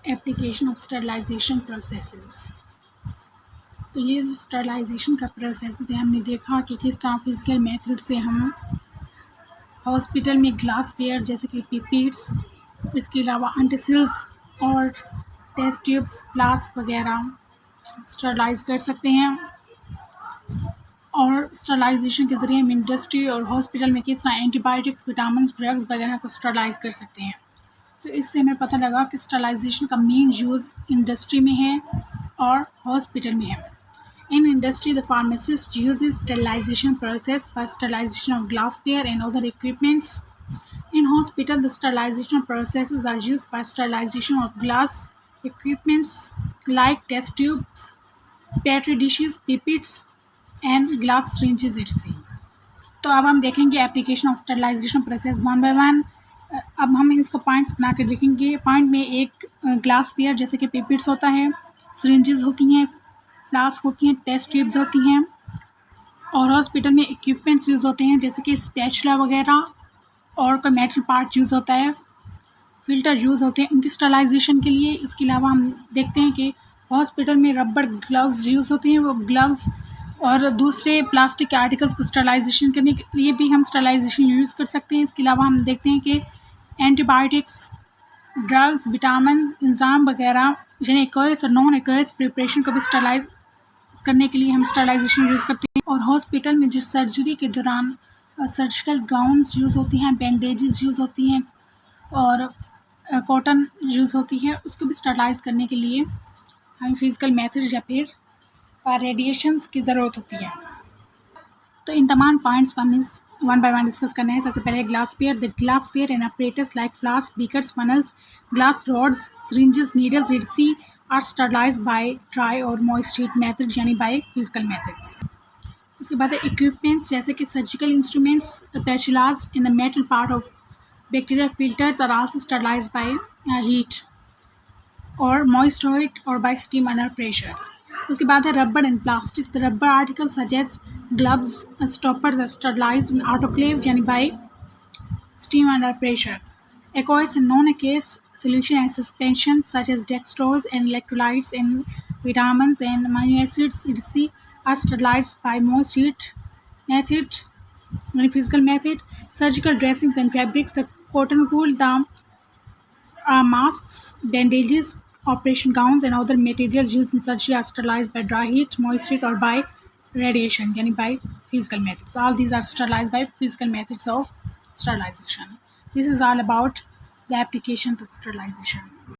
Application of sterilization processes. तो ये sterilization का प्रोसेस है, हमने देखा कि किस तरह फिजिकल मेथड से हम हॉस्पिटल में ग्लास वेयर जैसे कि पिपेट्स, इसके अलावा एंटीसिल्स और टेस्ट ट्यूब्स, फ्लास्क वगैरह स्टरलाइज कर सकते हैं। और स्टरलाइजेशन के ज़रिए हम इंडस्ट्री और हॉस्पिटल में किस तरह एंटीबायोटिक्स, विटामिन, ड्रग्स वगैरह को स्टरलाइज कर सकते हैं। तो इससे हमें पता लगा कि स्टरलाइजेशन का मेन यूज़ इंडस्ट्री में है और हॉस्पिटल में है। In industry, the pharmacist uses sterilization process by sterilization of glassware and other equipments. In hospital, the sterilization processes are used by sterilization of glass equipments like test tubes, petri dishes, pipettes, and glass syringes etc. तो अब हम देखेंगे application of sterilization process one by one. अब हम इसको points बना कर देखेंगे। पॉइंट में एक ग्लास वेयर जैसे कि पिपेट्स होता है, सिरिंजेस होती हैं, फ्लास्क होती हैं, टेस्ट ट्यूब्स होती हैं। और हॉस्पिटल में इक्विपमेंट्स यूज़ होते हैं जैसे कि स्पैचुला वगैरह, और कोई मेटल पार्ट यूज़ होता है, फ़िल्टर यूज़ होते हैं उनकी स्टरलाइजेशन के लिए। इसके अलावा हम देखते हैं कि हॉस्पिटल में रबर ग्लव्स यूज़ होते हैं, वो ग्लव्स और दूसरे प्लास्टिक के आर्टिकल्स को स्टरलाइजेशन करने के लिए भी हम स्टरलाइजेशन यूज़ कर सकते हैं। इसके अलावा हम देखते हैं कि एंटीबायोटिक्स, ड्रग्स, विटामिन, एंजाइम वगैरह यानी एक्वस और नॉन एक्वस प्रिपरेशन को भी स्टरलाइज करने के लिए हम स्टरलाइजेशन यूज़ करते हैं। और हॉस्पिटल में जो सर्जरी के दौरान सर्जिकल गाउन्स यूज़ होती हैं, बैंडेजेस यूज़ होती हैं और कॉटन यूज़ होती है, उसको भी स्टरलाइज करने के लिए हमें फिज़िकल मेथड्स या फिर रेडिएशंस की ज़रूरत होती है। तो इन तमाम पॉइंट्स को हमें वन बाय वन डिस्कस करना है। सबसे पहले glassware. The glassware and apparatus like flasks, beakers, funnels, glass rods, syringes, needles etc. are sterilized by dry or moist heat method यानी by physical methods। उसके बाद इक्विपमेंट्स जैसे कि surgical instruments, spatulas in the metal part of bacterial filters are also sterilised by heat और moist heat और by steam under pressure। उसके बाद है rubber and plastic. The rubber article such as gloves and stoppers are sterilized in autoclave यानी by steam under pressure। Aqueous and non-aqueous solution and suspension such as dextrose and electrolytes and vitamins and amino acids etc. are sterilized by moist heat method, physical method। Surgical dressings and fabrics, the cotton wool, the masks, bandages, operation gowns and other materials used in surgery are sterilized by dry heat, moist heat or by radiation यानी by physical methods। All these are sterilized by physical methods of sterilization। This is all about the applications of sterilization।